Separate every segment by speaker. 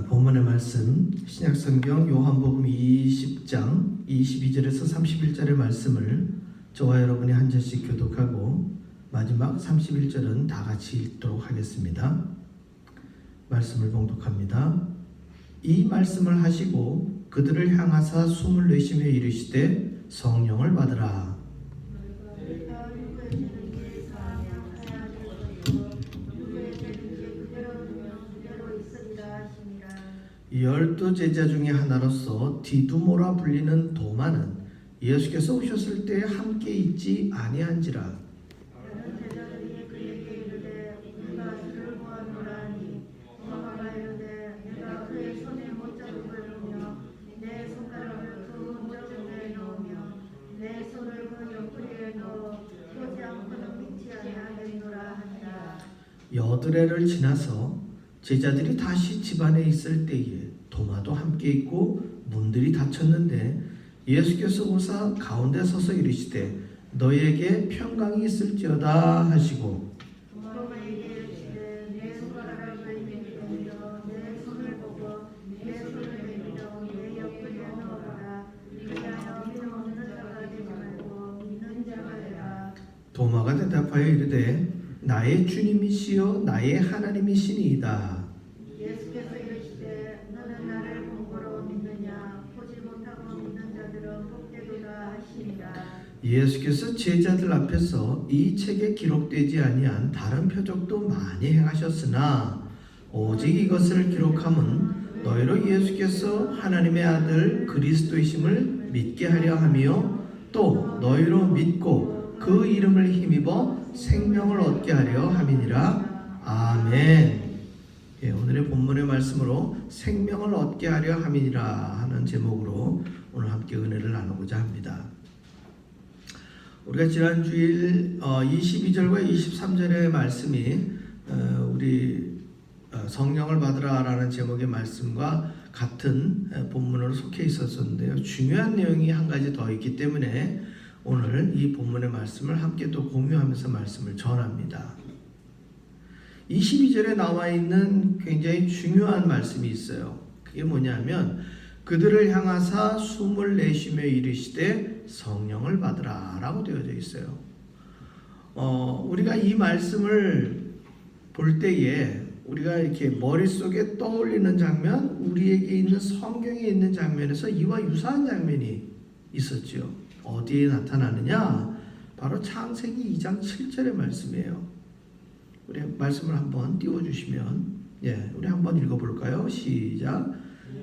Speaker 1: 본문의 말씀 신약성경 요한복음 20장 22절에서 31절의 말씀을 저와 여러분이 한 절씩 교독하고 마지막 31절은 다 같이 읽도록 하겠습니다. 말씀을 봉독합니다. 이 말씀을 하시고 그들을 향하사 숨을 내쉬며 이르시되 성령을 받으라. 열두 제자 중에 하나로서 디두모라 불리는 도마는 예수께서 오셨을 때 함께 있지 아니한지라. 여드레를 지나서 제자들이 다시 집안에 있을 때에 도마도 함께 있고 문들이 닫혔는데 예수께서 오사 가운데 서서 이르시되 너희에게 평강이 있을지어다 하시고 도마가 대답하여 이르되 나의 주님이시요 나의 하나님이시니이다.
Speaker 2: 예수께서 이르시되 너는 나를 본고로 믿느냐 보지 못하고 믿는 자들은 복되도다 하시니라.
Speaker 1: 예수께서 제자들 앞에서 이 책에 기록되지 아니한 다른 표적도 많이 행하셨으나 오직 이것을 기록함은 너희로 예수께서 하나님의 아들 그리스도이심을 믿게 하려 하며 또 너희로 믿고 그 이름을 힘입어 생명을 얻게 하려 함이니라. 아멘. 오늘의 본문의 말씀으로 생명을 얻게 하려 함이니라 하는 제목으로 오늘 함께 은혜를 나누고자 합니다. 우리가 지난 주일 22절과 23절의 말씀이 우리 성령을 받으라 라는 제목의 말씀과 같은 본문으로 속해 있었는데요. 중요한 내용이 한 가지 더 있기 때문에 오늘 이 본문의 말씀을 함께 또 공유하면서 말씀을 전합니다. 22절에 나와 있는 굉장히 중요한 말씀이 있어요. 그게 뭐냐면 그들을 향하사 숨을 내쉬며 이르시되 성령을 받으라 라고 되어져 있어요. 우리가 이 말씀을 볼 때에 우리가 이렇게 머릿속에 떠올리는 장면, 우리에게 있는 성경에 있는 장면에서 이와 유사한 장면이 있었죠. 어디에 나타나느냐? 바로 창세기 2장 7절의 말씀이에요. 우리 말씀을 한번 띄워주시면 우리 한번 읽어볼까요? 시작.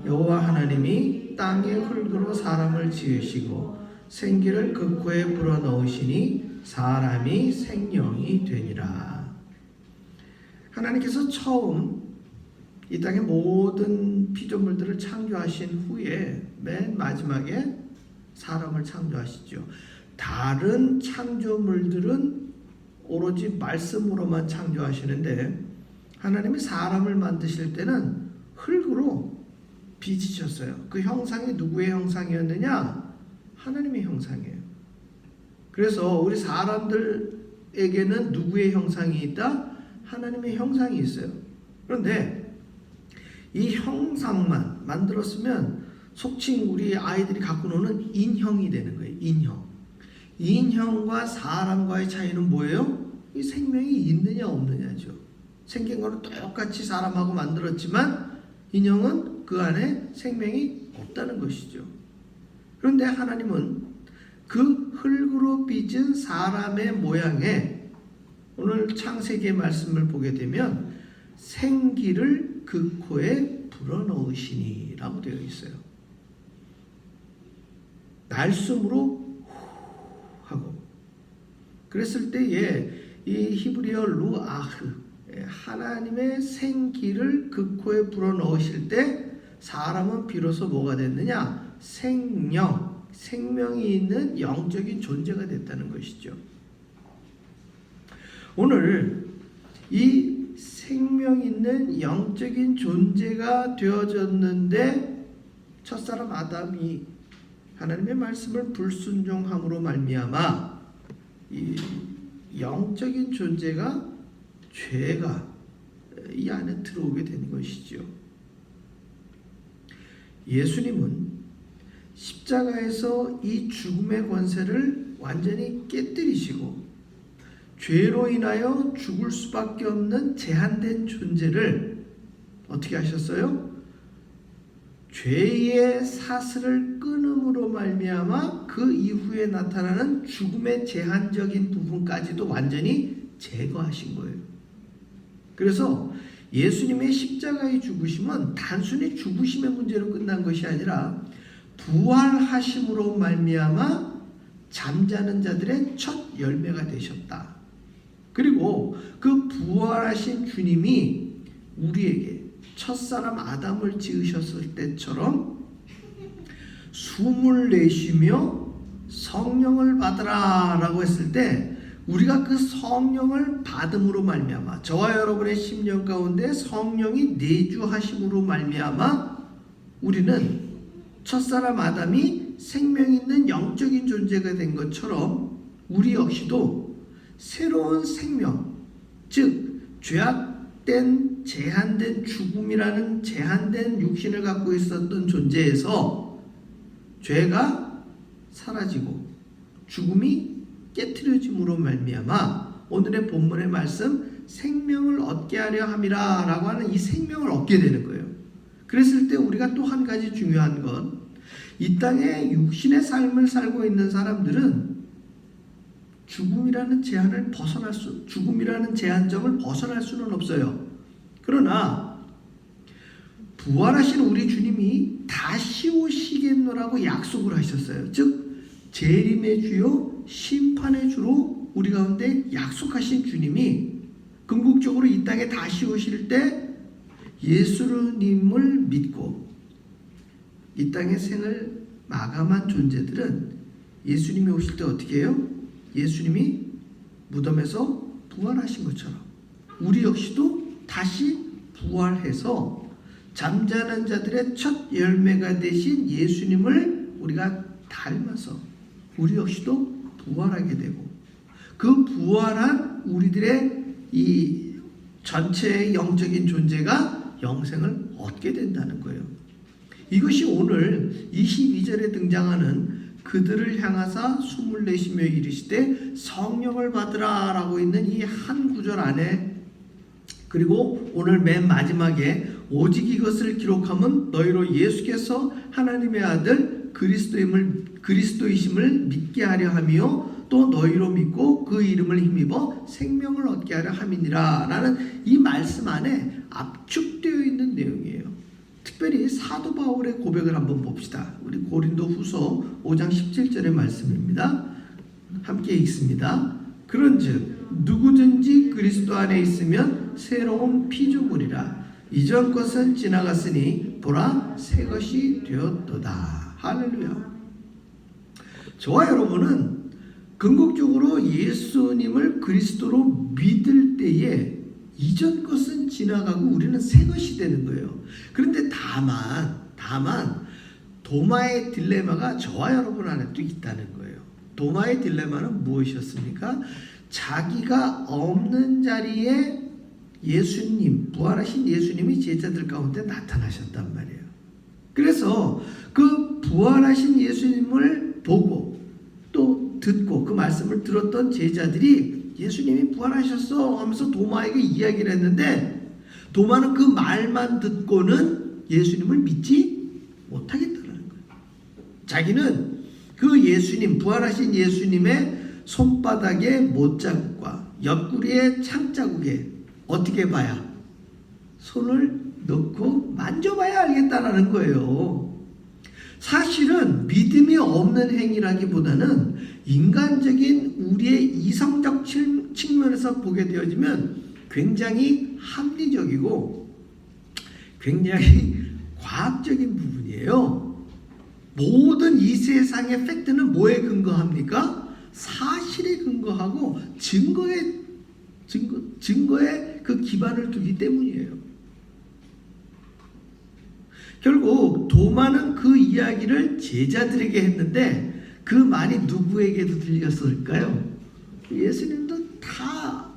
Speaker 1: 여호와 하나님이 땅의 흙으로 사람을 지으시고 생기를 그 코에 불어넣으시니 사람이 생명이 되니라. 하나님께서 처음 이 땅의 모든 피조물들을 창조하신 후에 맨 마지막에 사람을 창조하시죠. 다른 창조물들은 오로지 말씀으로만 창조하시는데 하나님이 사람을 만드실 때는 흙으로 빚으셨어요. 그 형상이 누구의 형상이었느냐? 하나님의 형상이에요. 그래서 우리 사람들에게는 누구의 형상이 있다? 하나님의 형상이 있어요. 그런데 이 형상만 만들었으면 속칭 우리 아이들이 갖고 노는 인형이 되는 거예요. 인형. 인형과 사람과의 차이는 뭐예요? 이 생명이 있느냐 없느냐죠. 생긴 거는 똑같이 사람하고 만들었지만 인형은 그 안에 생명이 없다는 것이죠. 그런데 하나님은 그 흙으로 빚은 사람의 모양에 오늘 창세기의 말씀을 보게 되면 생기를 그 코에 불어넣으시니 라고 되어 있어요. 날숨으로 하고 그랬을 때에 이 히브리어 루아흐 하나님의 생기를 그 코에 불어넣으실 때 사람은 비로소 뭐가 됐느냐? 생명이 있는 영적인 존재가 됐다는 것이죠. 오늘 이 생명 있는 영적인 존재가 되어졌는데 첫사람 아담이 하나님의 말씀을 불순종함으로 말미암아 이 영적인 존재가 죄가 이 안에 들어오게 된 것이죠. 예수님은 십자가에서 이 죽음의 권세를 완전히 깨뜨리시고 죄로 인하여 죽을 수밖에 없는 제한된 존재를 어떻게 하셨어요? 죄의 사슬을 끊음으로 말미암아 그 이후에 나타나는 죽음의 제한적인 부분까지도 완전히 제거하신 거예요. 그래서 예수님의 십자가의 죽으심은 단순히 죽으심의 문제로 끝난 것이 아니라 부활하심으로 말미암아 잠자는 자들의 첫 열매가 되셨다. 그리고 그 부활하신 주님이 우리에게 첫사람 아담을 지으셨을 때처럼 숨을 내쉬며 성령을 받으라 라고 했을 때 우리가 그 성령을 받음으로 말미암아 저와 여러분의 심령 가운데 성령이 내주하심으로 말미암아 우리는 첫사람 아담이 생명 있는 영적인 존재가 된 것처럼 우리 역시도 새로운 생명, 즉 죄악된 제한된 죽음이라는 제한된 육신을 갖고 있었던 존재에서 죄가 사라지고 죽음이 깨트려짐으로 말미암아 오늘의 본문의 말씀 생명을 얻게 하려 함이라 라고 하는 이 생명을 얻게 되는 거예요. 그랬을 때 우리가 또 한 가지 중요한 건 이 땅에 육신의 삶을 살고 있는 사람들은 죽음이라는 죽음이라는 제한점을 벗어날 수는 없어요. 그러나 부활하신 우리 주님이 다시 오시겠노라고 약속을 하셨어요. 즉 재림의 주요 심판의 주로 우리 가운데 약속하신 주님이 궁극적으로 이 땅에 다시 오실 때 예수님을 믿고 이 땅의 생을 마감한 존재들은 예수님이 오실 때 어떻게 해요? 예수님이 무덤에서 부활하신 것처럼 우리 역시도 다시 부활해서 잠자는 자들의 첫 열매가 되신 예수님을 우리가 닮아서 우리 역시도 부활하게 되고 그 부활한 우리들의 이 전체의 영적인 존재가 영생을 얻게 된다는 거예요. 이것이 오늘 22절에 등장하는 그들을 향하사 숨을 내쉬며 이르시되 성령을 받으라 라고 있는 이 한 구절 안에 그리고 오늘 맨 마지막에 오직 이것을 기록함은 너희로 예수께서 하나님의 아들 그리스도이심을 믿게 하려 하며 또 너희로 믿고 그 이름을 힘입어 생명을 얻게 하려 함이니라 라는 이 말씀 안에 압축되어 있는 내용이에요. 특별히 사도 바울의 고백을 한번 봅시다. 우리 고린도 후서 5장 17절의 말씀입니다. 함께 읽습니다. 그런즉 누구든지 그리스도 안에 있으면 새로운 피조물이라 이전 것은 지나갔으니 보라 새 것이 되었도다. 할렐루야. 저와 여러분은 궁극적으로 예수님을 그리스도로 믿을 때에 이전 것은 지나가고 우리는 새 것이 되는 거예요. 그런데 다만 도마의 딜레마가 저와 여러분 안에도 있다는 거예요. 도마의 딜레마는 무엇이었습니까? 자기가 없는 자리에 예수님, 부활하신 예수님이 제자들 가운데 나타나셨단 말이에요. 그래서 그 부활하신 예수님을 보고 또 듣고 그 말씀을 들었던 제자들이 예수님이 부활하셨어 하면서 도마에게 이야기를 했는데 도마는 그 말만 듣고는 예수님을 믿지 못하겠다는 거예요. 자기는 그 예수님, 부활하신 예수님의 손바닥의 못자국과 옆구리의 창자국에 어떻게 봐야 손을 넣고 만져봐야 알겠다라는 거예요. 사실은 믿음이 없는 행위라기보다는 인간적인 우리의 이성적 측면에서 보게 되어지면 굉장히 합리적이고 굉장히 과학적인 부분이에요. 모든 이 세상의 팩트는 뭐에 근거합니까? 사실에 근거하고 증거에 그 기반을 두기 때문이에요. 결국 도마는 그 이야기를 제자들에게 했는데 그 말이 누구에게도 들렸을까요? 예수님도 다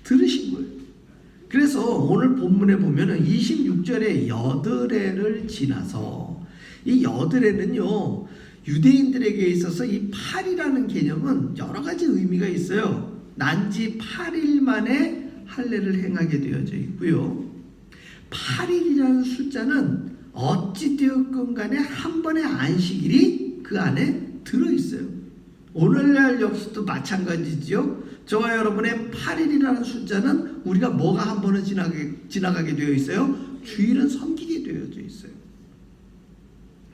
Speaker 1: 들으신 거예요. 그래서 오늘 본문에 보면은 26절에 여드레를 지나서 이 여드레는요, 유대인들에게 있어서 이 8이라는 개념은 여러 가지 의미가 있어요. 난지 8일 만에 할례를 행하게 되어져 있고요. 8일이라는 숫자는 어찌되었건 간에 한 번의 안식일이 그 안에 들어있어요. 오늘날 역시도 마찬가지죠. 저와 여러분의 8일이라는 숫자는 우리가 뭐가 한 번은 지나가게 되어 있어요? 주일은 섬기게 되어져 있어요.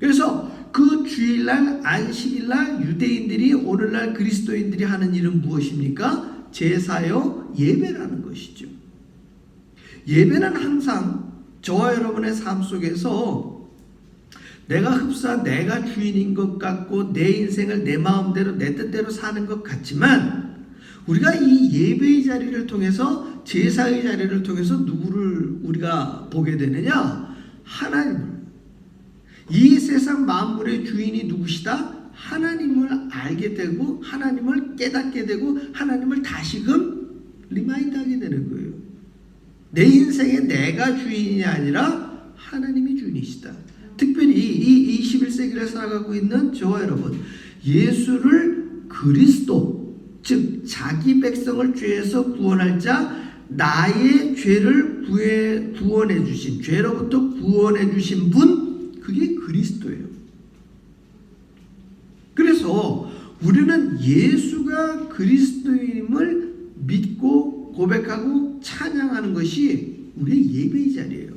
Speaker 1: 그래서 그 주일날 안식일날 유대인들이 오늘날 그리스도인들이 하는 일은 무엇입니까? 제사요 예배라는 것이죠. 예배는 항상 저와 여러분의 삶 속에서 내가 흡사 내가 주인인 것 같고 내 인생을 내 마음대로 내 뜻대로 사는 것 같지만 우리가 이 예배의 자리를 통해서 제사의 자리를 통해서 누구를 우리가 보게 되느냐? 하나님을. 이 세상 만물의 주인이 누구시다? 하나님을 알게 되고 하나님을 깨닫게 되고 하나님을 다시금 리마인드하게 되는 거예요. 내 인생에 내가 주인이 아니라 하나님이 주인이시다. 특별히 이 21세기를 살아가고 있는 저와 여러분, 예수를 그리스도, 즉 자기 백성을 죄에서 구원할 자, 나의 죄를 구원해 주신, 죄로부터 구원해 주신 분, 그게 그리스도예요. 그래서 우리는 예수가 그리스도임을 믿고 고백하고 찬양하는 것이 우리의 예배의 자리예요.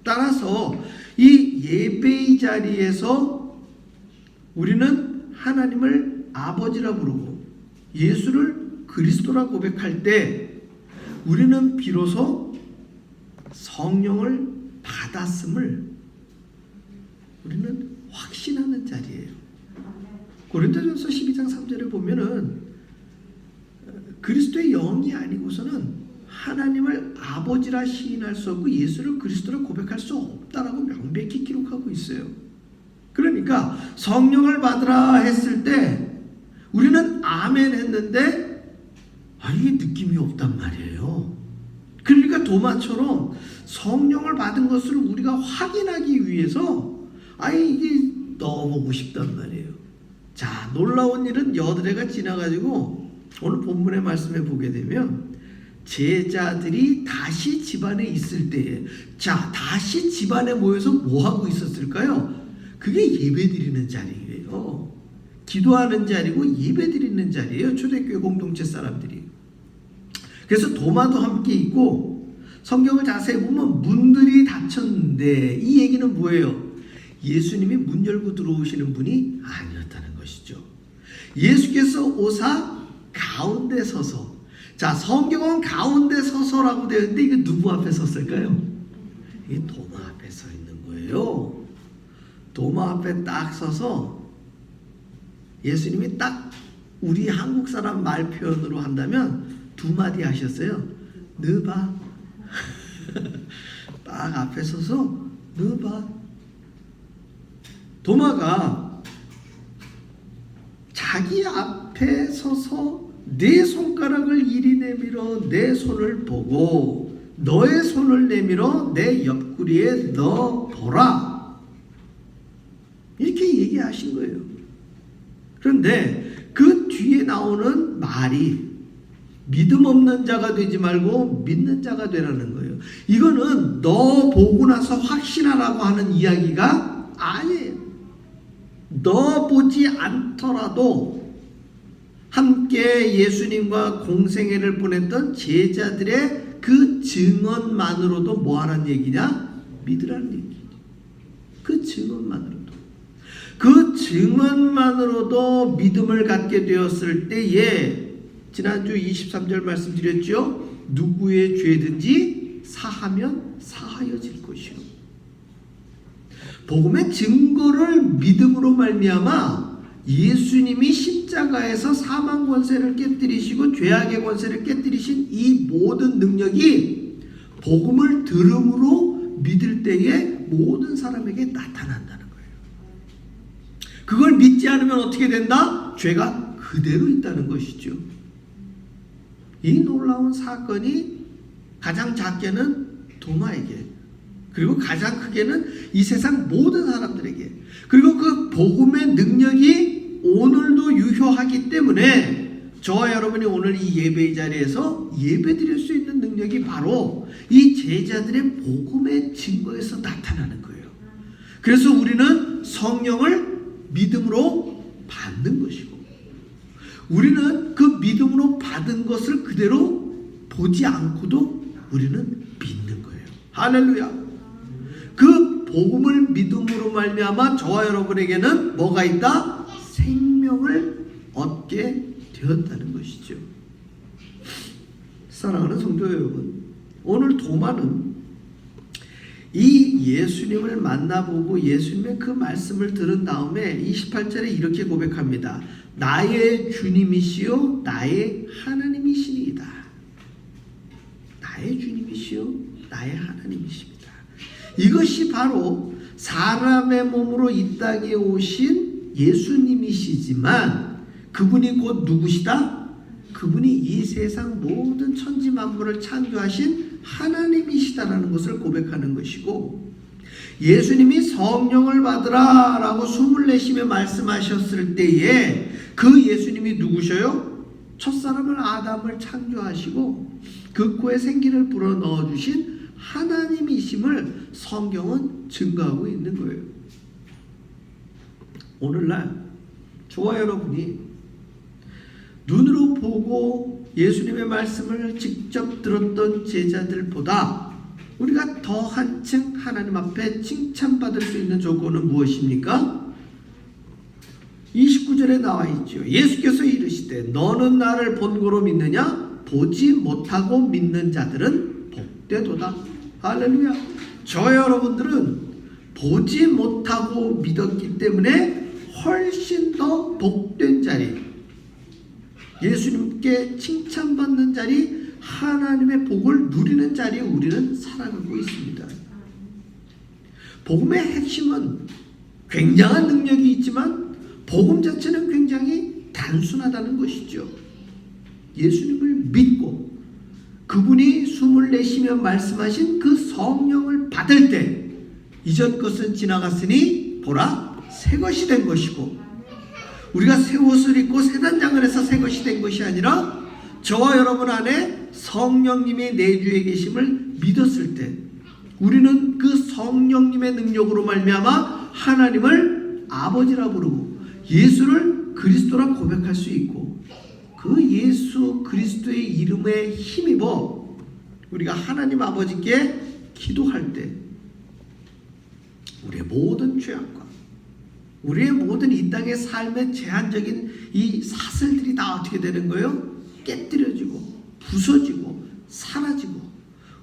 Speaker 1: 따라서 이 예배의 자리에서 우리는 하나님을 아버지라 부르고 예수를 그리스도라 고백할 때 우리는 비로소 성령을 받았음을 우리는 확신하는 자리예요. 고린도전서 12장 3절에 보면은 그리스도의 영이 아니고서는 하나님을 아버지라 시인할 수 없고 예수를 그리스도라 고백할 수 없다라고 명백히 기록하고 있어요. 그러니까 성령을 받으라 했을 때 우리는 아멘 했는데 이게 느낌이 없단 말이에요. 그러니까 도마처럼 성령을 받은 것을 우리가 확인하기 위해서 이게 넣어보고 싶단 말이에요. 자, 놀라운 일은 여드레가 지나가지고 오늘 본문의 말씀에 보게 되면 제자들이 다시 집안에 있을 때에, 자, 다시 집안에 모여서 뭐 하고 있었을까요? 그게 예배드리는 자리예요. 기도하는 자리고 예배드리는 자리예요. 초대교회 공동체 사람들이. 그래서 도마도 함께 있고 성경을 자세히 보면 문들이 닫혔는데 이 얘기는 뭐예요? 예수님이 문 열고 들어오시는 분이 아니었다는 것이죠. 예수께서 오사 가운데 서서, 자, 성경은 가운데 서서라고 되어 있는데 이게 누구 앞에 섰을까요? 이게 도마 앞에 서 있는 거예요. 도마 앞에 딱 서서 예수님이 딱 우리 한국 사람 말 표현으로 한다면 두 마디 하셨어요. 너 봐. 딱 앞에 서서 너 봐. 도마가 자기 앞에 서서 내 손가락을 이리 내밀어 내 손을 보고 너의 손을 내밀어 내 옆구리에 넣어보라. 이렇게 얘기하신 거예요. 그런데 그 뒤에 나오는 말이 믿음 없는 자가 되지 말고 믿는 자가 되라는 거예요. 이거는 너 보고 나서 확신하라고 하는 이야기가 아니에요. 너 보지 않더라도 함께 예수님과 공생애를 보냈던 제자들의 그 증언만으로도 뭐 하라는 얘기냐? 믿으라는 얘기죠. 그 증언만으로도. 그 증언만으로도 믿음을 갖게 되었을 때에 지난주 23절 말씀드렸죠. 누구의 죄든지 사하면 사하여질 것이요. 복음의 증거를 믿음으로 말미암아 예수님이 십자가에서 사망 권세를 깨뜨리시고 죄악의 권세를 깨뜨리신 이 모든 능력이 복음을 들음으로 믿을 때에 모든 사람에게 나타난다는 거예요. 그걸 믿지 않으면 어떻게 된다? 죄가 그대로 있다는 것이죠. 이 놀라운 사건이 가장 작게는 도마에게, 그리고 가장 크게는 이 세상 모든 사람들에게, 그리고 그 복음의 능력이 오늘도 유효하기 때문에 저와 여러분이 오늘 이 예배의 자리에서 예배드릴 수 있는 능력이 바로 이 제자들의 복음의 증거에서 나타나는 거예요. 그래서 우리는 성령을 믿음으로 받는 것이고, 우리는 그 믿음으로 받은 것을 그대로 보지 않고도 우리는 믿는 거예요. 할렐루야. 그 복음을 믿음으로 말미암아 저와 여러분에게는 뭐가 있다? 생명을 얻게 되었다는 것이죠. 사랑하는 성도 여러분, 오늘 도마는 이 예수님을 만나보고 예수님의 그 말씀을 들은 다음에 28절에 이렇게 고백합니다. 나의 주님이시요 나의 하나님이시니이다. 나의 주님이시요 나의 하나님이십니다. 이것이 바로 사람의 몸으로 이 땅에 오신 예수님이시지만 그분이 곧 누구시다? 그분이 이 세상 모든 천지 만물을 창조하신 하나님이시다라는 것을 고백하는 것이고, 예수님이 성령을 받으라 라고 숨을 내쉬며 말씀하셨을 때에 그 예수님이 누구셔요? 첫사람을 아담을 창조하시고 그 코에 생기를 불어넣어 주신 하나님이심을 성경은 증거하고 있는 거예요. 오늘날 저와 여러분이 눈으로 보고 예수님의 말씀을 직접 들었던 제자들보다 우리가 더 한층 하나님 앞에 칭찬받을 수 있는 조건은 무엇입니까? 29절에 나와 있죠. 예수께서 이르시되 너는 나를 본고로 믿느냐? 보지 못하고 믿는 자들은 복되도다. 할렐루야. 저 여러분들은 보지 못하고 믿었기 때문에 훨씬 더 복된 자리, 예수님께 칭찬받는 자리, 하나님의 복을 누리는 자리에 우리는 살아가고 있습니다. 복음의 핵심은 굉장한 능력이 있지만 복음 자체는 굉장히 단순하다는 것이죠. 예수님을 믿고 그분이 숨을 내쉬며 말씀하신 그 성령을 받을 때 이전 것은 지나갔으니 보라 새 것이 된 것이고, 우리가 새 옷을 입고 새 단장을 해서 새 것이 된 것이 아니라 저와 여러분 안에 성령님이 내주에 계심을 믿었을 때 우리는 그 성령님의 능력으로 말미암아 하나님을 아버지라 부르고 예수를 그리스도라 고백할 수 있고, 그 예수 그리스도의 이름에 힘입어 우리가 하나님 아버지께 기도할 때 우리의 모든 죄악과 우리의 모든 이 땅의 삶의 제한적인 이 사슬들이 다 어떻게 되는 거예요? 깨뜨려지고 부서지고 사라지고,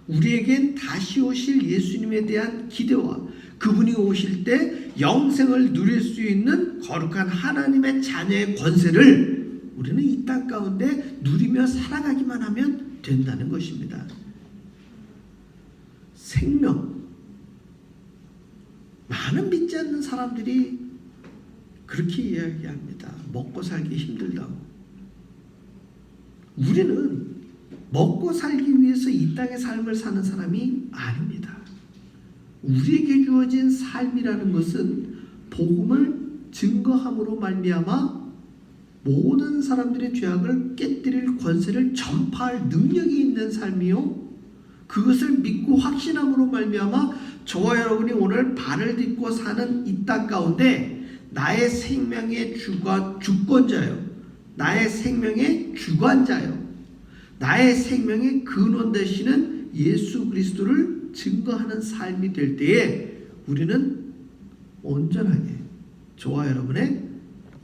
Speaker 1: 우리에겐 다시 오실 예수님에 대한 기대와 그분이 오실 때 영생을 누릴 수 있는 거룩한 하나님의 자녀의 권세를 우리는 이 땅 가운데 누리며 살아가기만 하면 된다는 것입니다. 생명. 많은 믿지 않는 사람들이 그렇게 이야기합니다. 먹고 살기 힘들다고. 우리는 먹고 살기 위해서 이 땅의 삶을 사는 사람이 아닙니다. 우리에게 주어진 삶이라는 것은 복음을 증거함으로 말미암아 모든 사람들의 죄악을 깨뜨릴 권세를 전파할 능력이 있는 삶이요, 그것을 믿고 확신함으로 말미암아 저와 여러분이 오늘 발을 딛고 사는 이 땅 가운데 나의 생명의 주권자요, 나의 생명의 주관자요, 나의 생명의 근원 되시는 예수 그리스도를 증거하는 삶이 될 때에 우리는 온전하게 저와 여러분의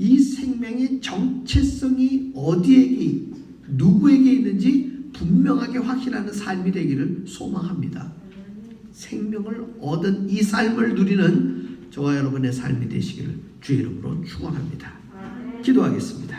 Speaker 1: 이 생명의 정체성이 어디에게 누구에게 있는지 분명하게 확신하는 삶이 되기를 소망합니다. 생명을 얻은 이 삶을 누리는 저와 여러분의 삶이 되시기를 주의 이름으로 축원합니다. 기도하겠습니다.